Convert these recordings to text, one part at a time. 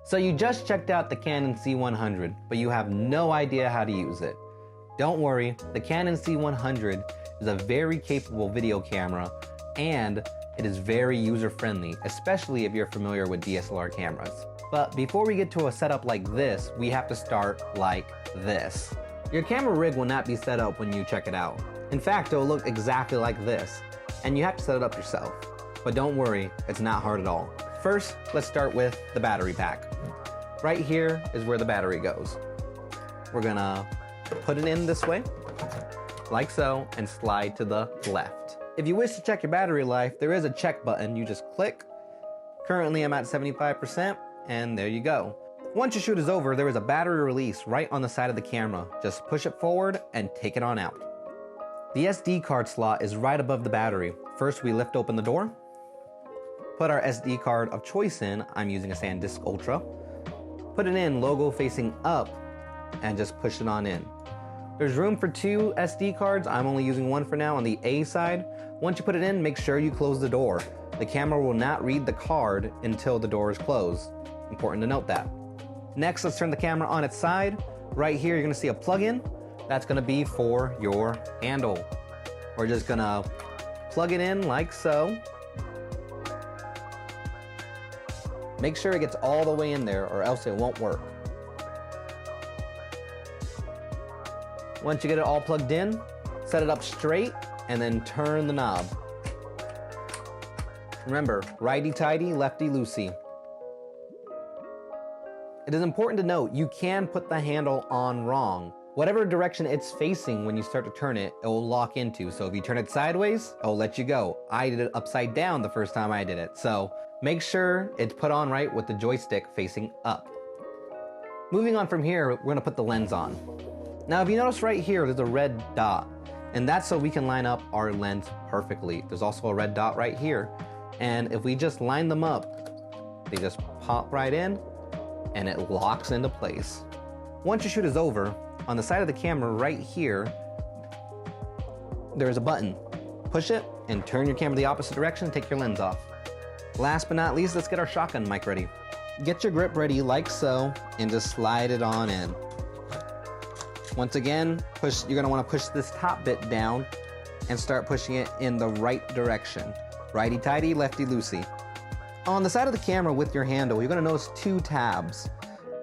So you just checked out the Canon C100, but you have no idea how to use it. Don't worry, the Canon C100 is a very capable video camera and it is very user-friendly, especially if you're familiar with DSLR cameras. But before we get to a setup like this, we have to start like this. Your camera rig will not be set up when you check it out. In fact, it will look exactly like this, and you have to set it up yourself. But don't worry, it's not hard at all. First, let's start with the battery pack. Right here is where the battery goes. We're gonna put it in this way, like so, and slide to the left. If you wish to check your battery life, there is a check button. You just click. Currently I'm at 75%, and there you go. Once your shoot is over, there is a battery release right on the side of the camera. Just push it forward and take it on out. The SD card slot is right above the battery. First, we lift open the door, put our SD card of choice in. I'm using a SanDisk Ultra. Put it in, logo facing up, and just push it on in. There's room for 2 SD cards. I'm only using one for now on the A side. Once you put it in, make sure you close the door. The camera will not read the card until the door is closed. Important to note that. Next, let's turn the camera on its side. Right here, you're gonna see a plug-in. That's gonna be for your handle. We're just gonna plug it in like so. Make sure it gets all the way in there or else it won't work. Once you get it all plugged in, set it up straight and then turn the knob. Remember, righty-tighty, lefty-loosey. It is important to note, you can put the handle on wrong. Whatever direction it's facing when you start to turn it, it will lock into. So if you turn it sideways, it will let you go. I did it upside down the first time I did it. So make sure it's put on right with the joystick facing up. Moving on from here, we're gonna put the lens on. Now, if you notice right here, there's a red dot, and that's so we can line up our lens perfectly. There's also a red dot right here. And if we just line them up, they just pop right in and it locks into place. Once your shoot is over, on the side of the camera right here, there's a button. Push it and turn your camera the opposite direction and take your lens off. Last but not least, let's get our shotgun mic ready. Get your grip ready like so and just slide it on in. Once again, you're gonna wanna push this top bit down and start pushing it in the right direction. Righty-tighty, lefty-loosey. On the side of the camera with your handle, you're gonna notice 2 tabs.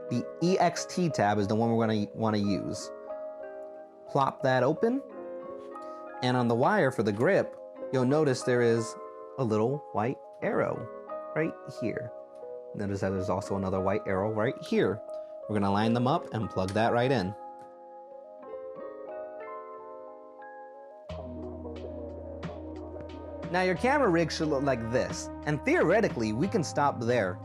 The EXT tab is the one we're gonna wanna use. Plop that open, and on the wire for the grip, you'll notice there is a little white arrow right here. Notice that there's also another white arrow right here. We're gonna line them up and plug that right in. Now your camera rig should look like this, and theoretically we can stop there.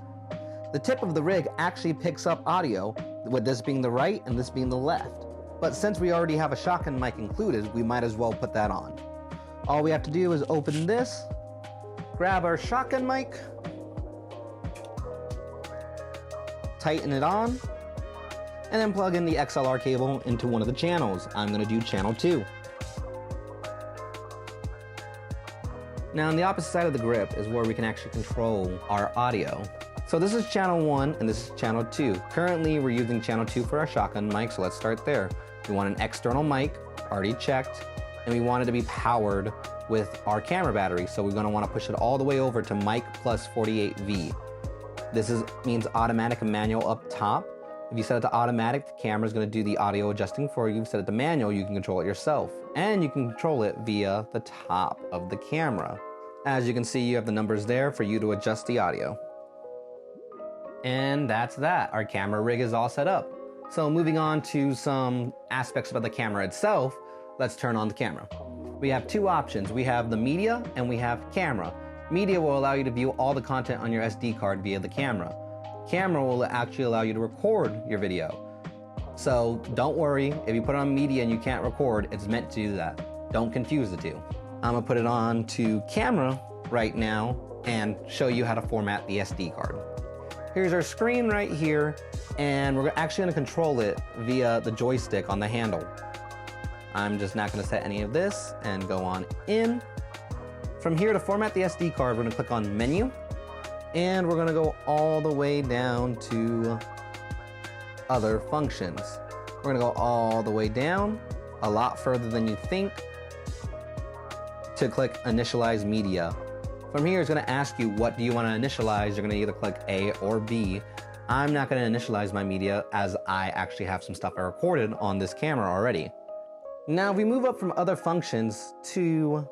The tip of the rig actually picks up audio, with this being the right and this being the left. But since we already have a shotgun mic included, we might as well put that on. All we have to do is open this, grab our shotgun mic, tighten it on, and then plug in the XLR cable into one of the channels. I'm gonna do channel 2. Now on the opposite side of the grip is where we can actually control our audio. So this is channel 1 and this is channel 2. Currently we're using channel 2 for our shotgun mic, so let's start there. We want an external mic, already checked, and we want it to be powered with our camera battery. So we're gonna wanna push it all the way over to mic plus 48V. This means automatic and manual up top. If you set it to automatic, the camera's gonna do the audio adjusting for you. If you set it to manual, you can control it yourself. And you can control it via the top of the camera. As you can see, you have the numbers there for you to adjust the audio. And that's that. Our camera rig is all set up. So moving on to some aspects about the camera itself, let's turn on the camera. We have 2 options. We have the media and we have camera. Media will allow you to view all the content on your SD card via the camera. Camera will actually allow you to record your video. So don't worry, if you put it on media and you can't record, it's meant to do that. Don't confuse the two. I'm gonna put it on to camera right now and show you how to format the SD card. Here's our screen right here, and we're actually gonna control it via the joystick on the handle. I'm just not gonna set any of this and go on in. From here to format the SD card, we're gonna click on Menu, And we're gonna go all the way down to other functions. We're gonna go all the way down, a lot further than you think, to click initialize media. From here, it's gonna ask you what do you wanna initialize. You're gonna either click A or B. I'm not gonna initialize my media as I actually have some stuff I recorded on this camera already. Now, if we move up from other functions to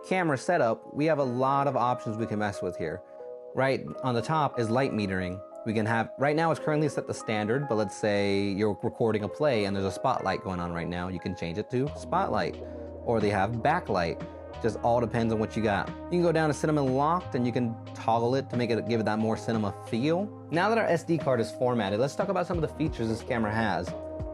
camera setup, we have a lot of options we can mess with here. Right on the top is light metering. We can have, right now it's currently set to standard, but let's say you're recording a play and there's a spotlight going on right now, you can change it to spotlight. Or they have backlight. Just all depends on what you got. You can go down to cinema locked and you can toggle it to make it, give it that more cinema feel. Now that our SD card is formatted, let's talk about some of the features this camera has.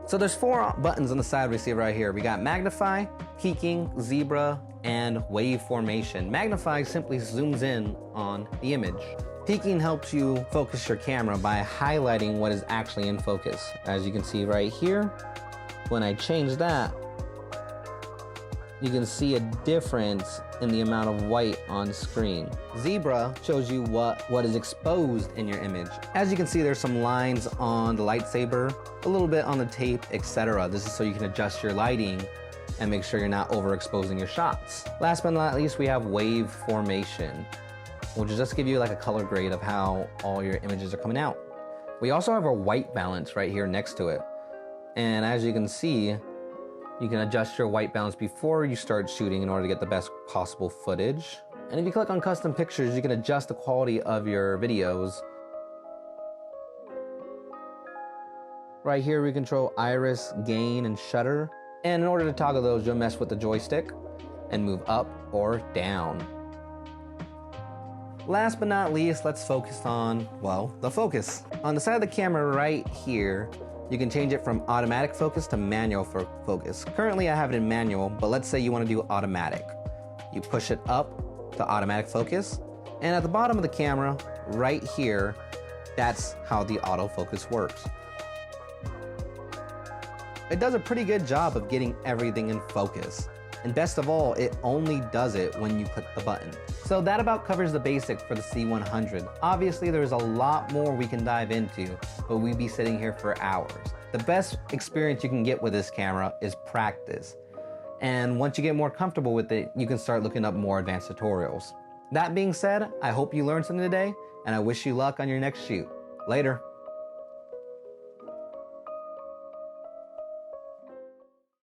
So there's 4 buttons on the side we see right here. We got magnify, peaking, zebra, and wave formation. Magnify simply zooms in on the image. Peaking helps you focus your camera by highlighting what is actually in focus. As you can see right here, when I change that, you can see a difference in the amount of white on screen. Zebra shows you what is exposed in your image. As you can see, there's some lines on the lightsaber, a little bit on the tape, etc. This is so you can adjust your lighting and make sure you're not overexposing your shots. Last but not least, we have wave formation, which will just give you like a color grade of how all your images are coming out. We also have our white balance right here next to it. And as you can see, you can adjust your white balance before you start shooting in order to get the best possible footage. And if you click on custom pictures, you can adjust the quality of your videos. Right here, we control iris, gain, and shutter. And in order to toggle those, you'll mess with the joystick and move up or down. Last but not least, let's focus on, well, the focus. On the side of the camera right here, you can change it from automatic focus to manual focus. Currently I have it in manual, but let's say you want to do automatic. You push it up to automatic focus, and at the bottom of the camera, right here, that's how the autofocus works. It does a pretty good job of getting everything in focus. And best of all, it only does it when you click the button. So that about covers the basics for the C100. Obviously, there's a lot more we can dive into, but we'd be sitting here for hours. The best experience you can get with this camera is practice. And once you get more comfortable with it, you can start looking up more advanced tutorials. That being said, I hope you learned something today, and I wish you luck on your next shoot. Later.